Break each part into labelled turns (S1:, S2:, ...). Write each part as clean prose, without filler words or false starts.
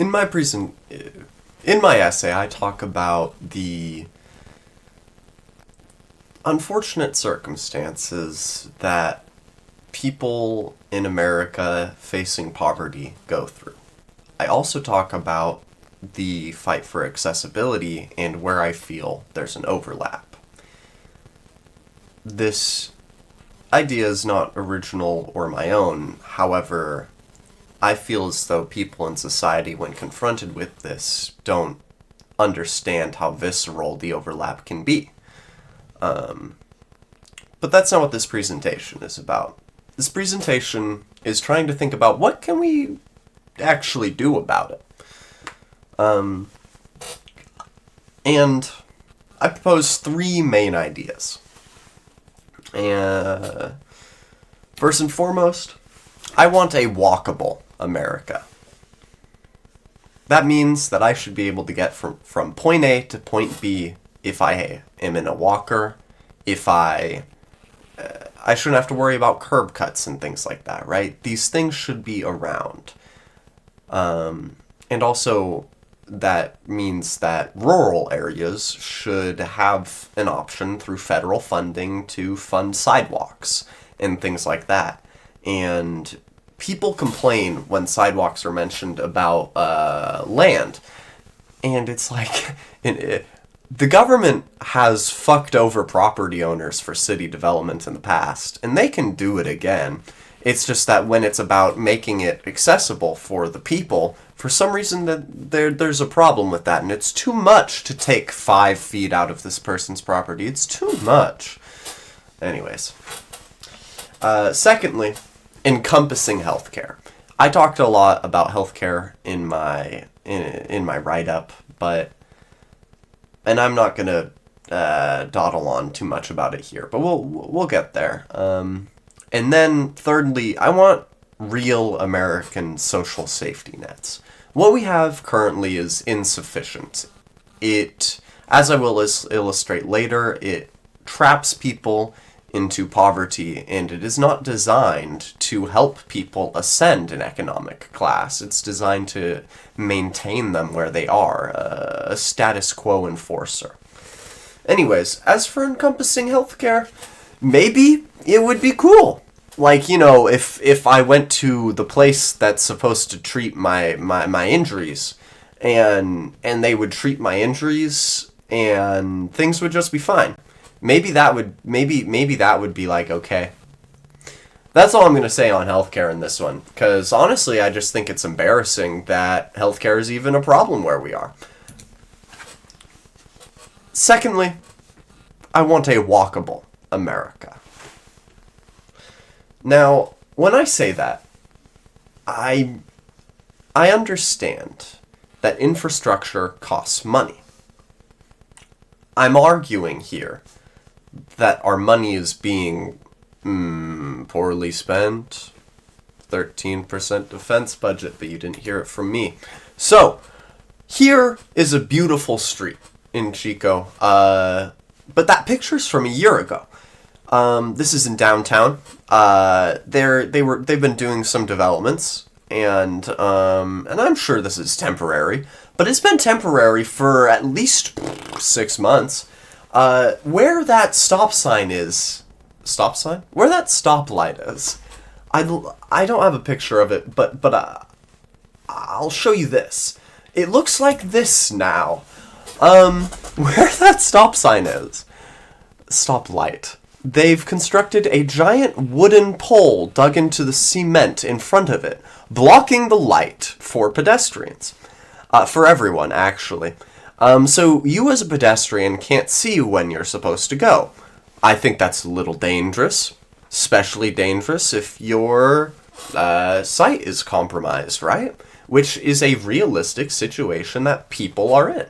S1: In my present, in my essay, I talk about the unfortunate circumstances that people in America facing poverty go through. I also talk about the fight for accessibility and where I feel there's an overlap. This idea is not original or my own, however, I feel as though people in society, when confronted with this, don't understand how visceral the overlap can be. But that's not what this presentation is about. This presentation is trying to think about what can we actually do about it. And I propose three main ideas. And first and foremost, I want a walkable America. That means that I should be able to get from point A to point B if I am in a walker, if I shouldn't have to worry about curb cuts and things like that, right? These things should be around. And also, that means that rural areas should have an option through federal funding to fund sidewalks and things like that. And people complain when sidewalks are mentioned about land. And it's like, the government has fucked over property owners for city development in the past, and they can do it again. It's just that when it's about making it accessible for the people, for some reason there's a problem with that, and it's too much to take 5 feet out of this person's property. It's too much. Anyways. Secondly, encompassing healthcare. I talked a lot about healthcare in my write-up, and I'm not gonna dawdle on too much about it here, but we'll get there. And then thirdly, I want real American social safety nets. What we have currently is insufficient. It, as I will illustrate later, it traps people into poverty, and it is not designed to help people ascend in economic class. It's designed to maintain them where they are, a status quo enforcer. Anyways, as for encompassing healthcare, maybe it would be cool. Like, you know, if I went to the place that's supposed to treat my injuries, and they would treat my injuries, and things would just be fine. Maybe that would be like, okay. That's all I'm going to say on healthcare in this one, because honestly, I just think it's embarrassing that healthcare is even a problem where we are. Secondly, I want a walkable America. Now, when I say that, I understand that infrastructure costs money. I'm arguing here that our money is being poorly spent. 13% defense budget, but you didn't hear it from me. So, here is a beautiful street in Chico, but that picture's from a year ago. This is in downtown. They've been doing some developments, and I'm sure this is temporary, but it's been temporary for at least 6 months. Where that stop sign is, where that stoplight is, I don't have a picture of it, but I'll show you this. It looks like this now. Where that stop sign is, stoplight. They've constructed a giant wooden pole dug into the cement in front of it, blocking the light for pedestrians. For everyone, actually. So you as a pedestrian can't see when you're supposed to go. I think that's a little dangerous. Especially dangerous if your sight is compromised, right? Which is a realistic situation that people are in.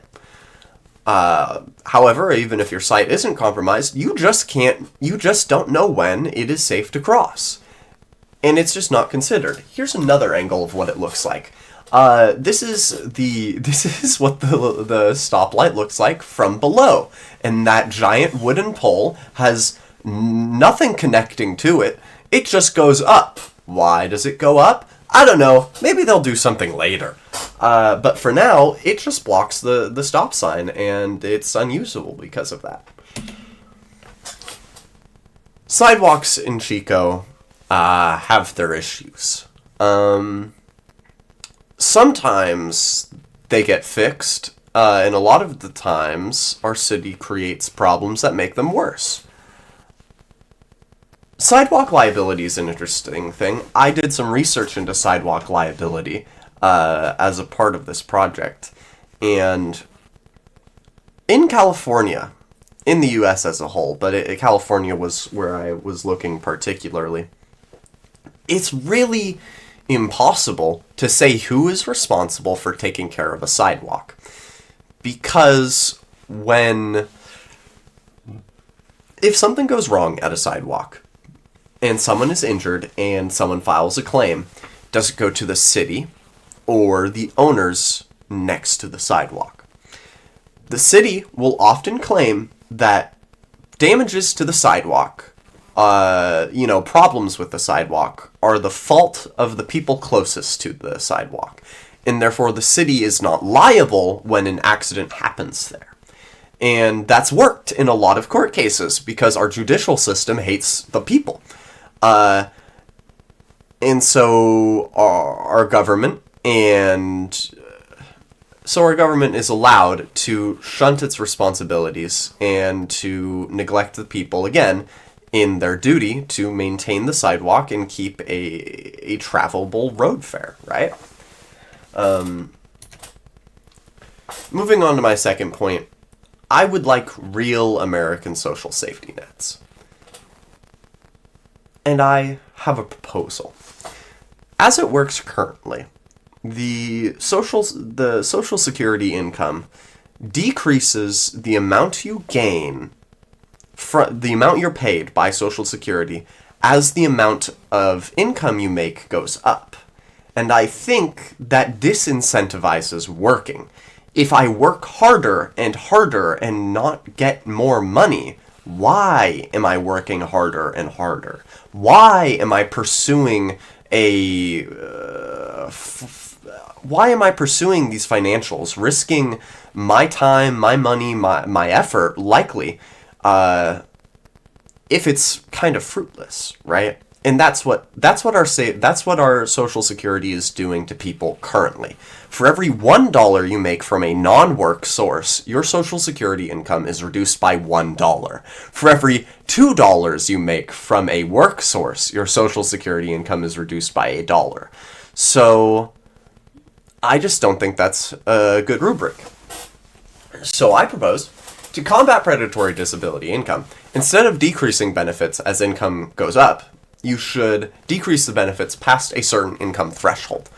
S1: However, even if your sight isn't compromised, you just don't know when it is safe to cross. And it's just not considered. Here's another angle of what it looks like. This is what the stoplight looks like from below. And that giant wooden pole has nothing connecting to it. It just goes up. Why does it go up? I don't know. Maybe they'll do something later. But for now, it just blocks the stop sign, and it's unusable because of that. Sidewalks in Chico have their issues. Sometimes they get fixed, and a lot of the times our city creates problems that make them worse. Sidewalk liability is an interesting thing. I did some research into sidewalk liability as a part of this project. And in California, in the U.S. as a whole, but California was where I was looking particularly, it's really impossible to say who is responsible for taking care of a sidewalk. Because if something goes wrong at a sidewalk, and someone is injured, and someone files a claim, does it go to the city or the owners next to the sidewalk? The city will often claim that damages to the sidewalk, problems with the sidewalk, are the fault of the people closest to the sidewalk, and therefore the city is not liable when an accident happens there. And that's worked in a lot of court cases because our judicial system hates the people. And so our government is allowed to shunt its responsibilities and to neglect the people, again, in their duty to maintain the sidewalk and keep a travelable road fare, right? Moving on to my second point, I would like real American social safety nets. And I have a proposal. As it works currently, the social security income decreases the amount you gain from the amount you're paid by Social Security as the amount of income you make goes up. And I think that disincentivizes working. If I work harder and not get more money, why am I working harder and harder? Why am I pursuing these financials, risking my time, my money, my effort, likely, if it's kind of fruitless, right? And that's what our Social Security is doing to people currently. For every $1 you make from a non-work source, your Social Security income is reduced by $1. For every $2 you make from a work source, your Social Security income is reduced by $1. So I just don't think that's a good rubric. So I propose to combat predatory disability income, instead of decreasing benefits as income goes up, you should decrease the benefits past a certain income threshold.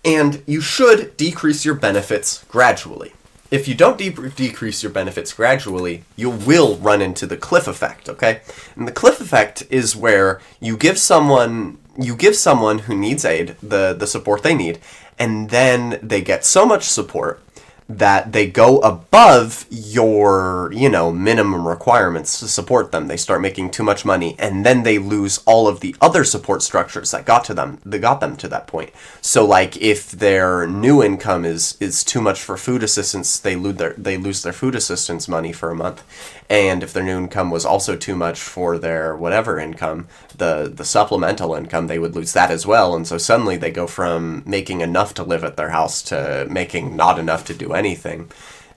S1: And you should decrease your benefits gradually. If you don't decrease your benefits gradually, you will run into the cliff effect, okay? And the cliff effect is where you give someone who needs aid the support they need, and then they get so much support that they go above your, minimum requirements to support them. They start making too much money, and then they lose all of the other support structures that got them to that point. So, like, if their new income is too much for food assistance, they lose their food assistance money for a month. And if their new income was also too much for their whatever income, the supplemental income, they would lose that as well. And so suddenly they go from making enough to live at their house to making not enough to do anything.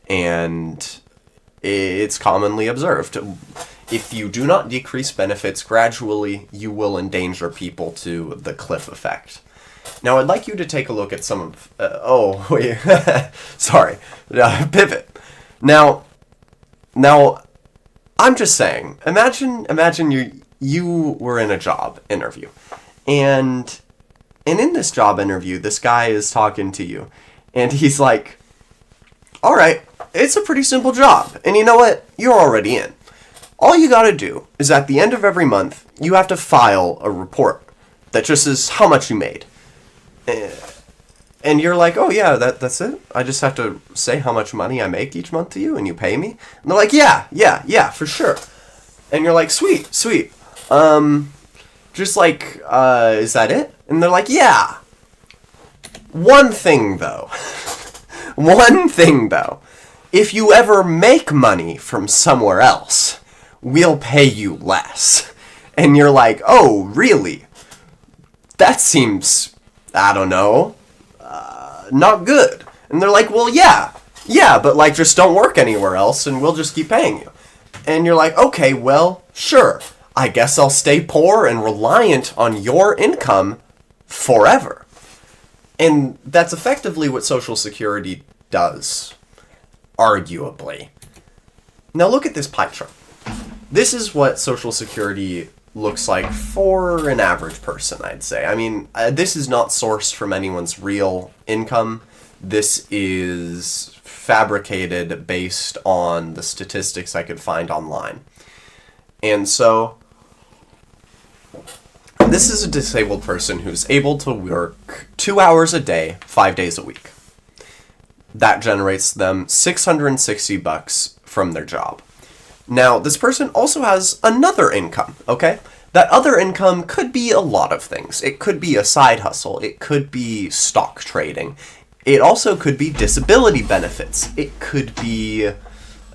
S1: And it's commonly observed. If you do not decrease benefits gradually, you will endanger people to the cliff effect. Now, I'd like you to take a look at some of... sorry. Pivot. Now, I'm just saying, imagine you were in a job interview, and in this job interview, this guy is talking to you, and he's like, all right, it's a pretty simple job, and you know what? You're already in. All you gotta do is at the end of every month, you have to file a report that just says how much you made. And you're like, oh yeah, that's it? I just have to say how much money I make each month to you and you pay me? And they're like, yeah, for sure. And you're like, sweet. Just like, is that it? And they're like, yeah. One thing, though. One thing, though. If you ever make money from somewhere else, we'll pay you less. And you're like, oh, really? That seems, I don't know, not good. And they're like, well, yeah, but like just don't work anywhere else and we'll just keep paying you. And you're like, okay, well, sure. I guess I'll stay poor and reliant on your income forever. And that's effectively what Social Security does, arguably. Now look at this pie chart. This is what Social Security looks like for an average person, I'd say. I mean, this is not sourced from anyone's real income. This is fabricated based on the statistics I could find online. And so, this is a disabled person who's able to work 2 hours a day, 5 days a week. That generates them $660 from their job. Now, this person also has another income, okay? That other income could be a lot of things. It could be a side hustle. It could be stock trading. It also could be disability benefits. It could be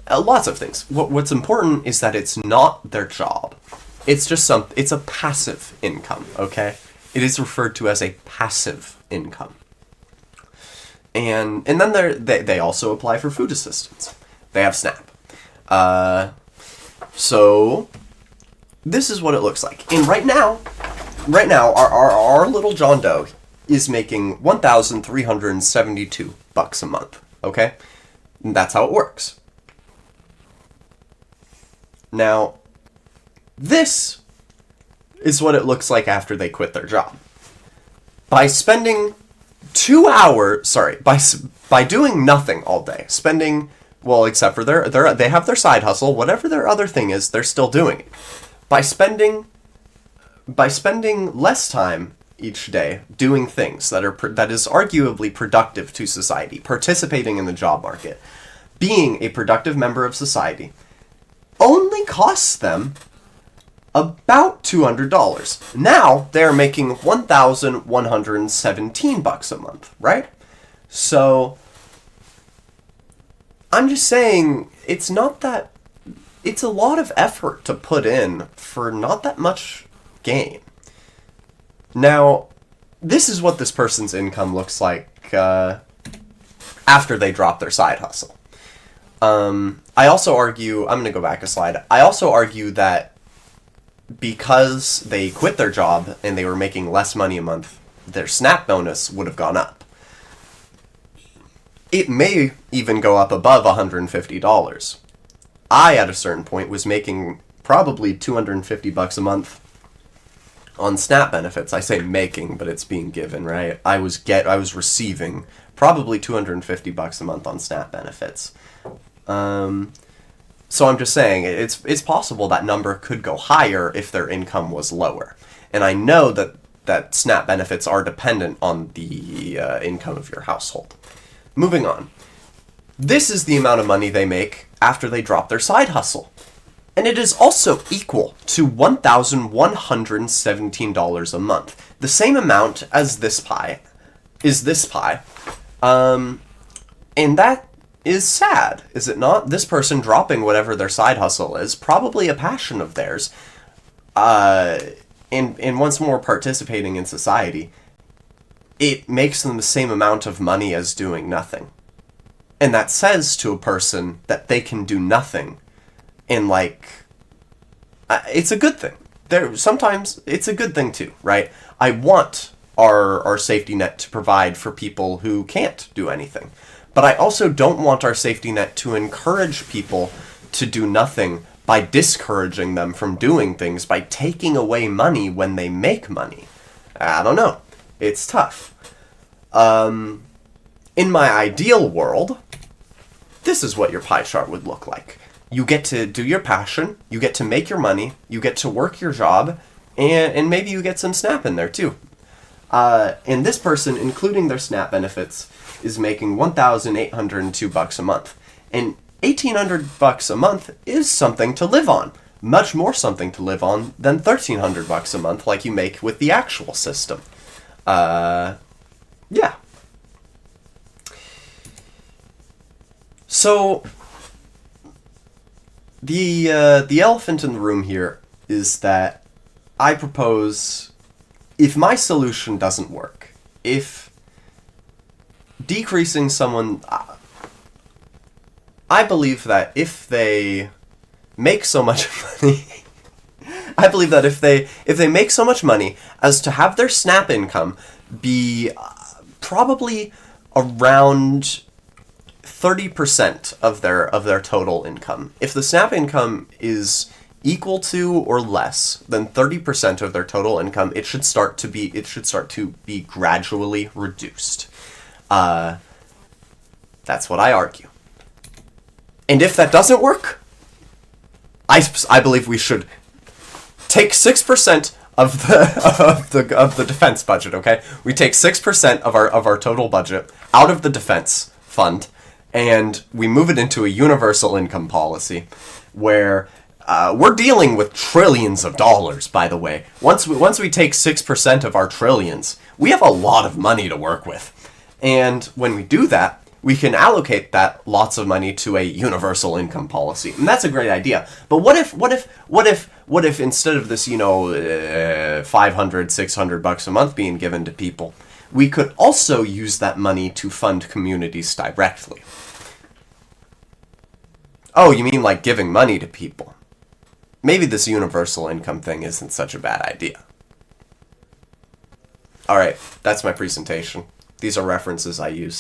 S1: lots of things. What's important is that it's not their job. It's just it's a passive income, okay? It is referred to as a passive income. And then they also apply for food assistance. They have SNAP. So this is what it looks like. And right now, our little John Doe is making $1,372 a month. Okay? And that's how it works. Now, this is what it looks like after they quit their job. By spending 2 hours, by doing nothing all day, spending, well, except for they have their side hustle, whatever their other thing is, they're still doing it. By spending less time each day doing things that is arguably productive to society, participating in the job market, being a productive member of society, only costs them about $200. Now they're making $1,117 a month, right? So I'm just saying it's a lot of effort to put in for not that much gain. Now, this is what this person's income looks like after they drop their side hustle. I also argue, I'm going to go back a slide. I also argue that because they quit their job and they were making less money a month, their SNAP bonus would have gone up. It may even go up above $150. I, at a certain point, was making probably $250 a month on SNAP benefits. I say making, but it's being given, right? I was receiving probably $250 a month on SNAP benefits. So I'm just saying, it's possible that number could go higher if their income was lower. And I know that SNAP benefits are dependent on the income of your household. Moving on. This is the amount of money they make after they drop their side hustle. And it is also equal to $1,117 a month. The same amount as this pie. And that is sad, is it not? This person dropping whatever their side hustle is, probably a passion of theirs, and once more participating in society, it makes them the same amount of money as doing nothing. And that says to a person that they can do nothing, and it's a good thing. Sometimes it's a good thing too, right? I want our safety net to provide for people who can't do anything. But I also don't want our safety net to encourage people to do nothing by discouraging them from doing things, by taking away money when they make money. I don't know. It's tough. In my ideal world, this is what your pie chart would look like. You get to do your passion, you get to make your money, you get to work your job, and maybe you get some SNAP in there too. And this person, including their SNAP benefits, is making $1,802 a month. And $1,800 a month is something to live on. Much more something to live on than $1,300 a month like you make with the actual system. Yeah. So, the elephant in the room here is that I propose, if my solution doesn't work, if decreasing someone... I believe that if they make so much money... I believe that if they make so much money as to have their SNAP income be probably around 30% of their total income. If the SNAP income is equal to or less than 30% of their total income, it should start to be gradually reduced. That's what I argue. And if that doesn't work, I believe we should take 6% of the defense budget. Okay, we take 6% of our total budget out of the defense fund, and we move it into a universal income policy, where we're dealing with trillions of dollars. By the way, once we take 6% of our trillions, we have a lot of money to work with, and when we do that, we can allocate that lots of money to a universal income policy, and that's a great idea. But what if instead of this, $500, $600 a month being given to people, we could also use that money to fund communities directly? Oh, you mean like giving money to people? Maybe this universal income thing isn't such a bad idea. Alright, that's my presentation. These are references I used.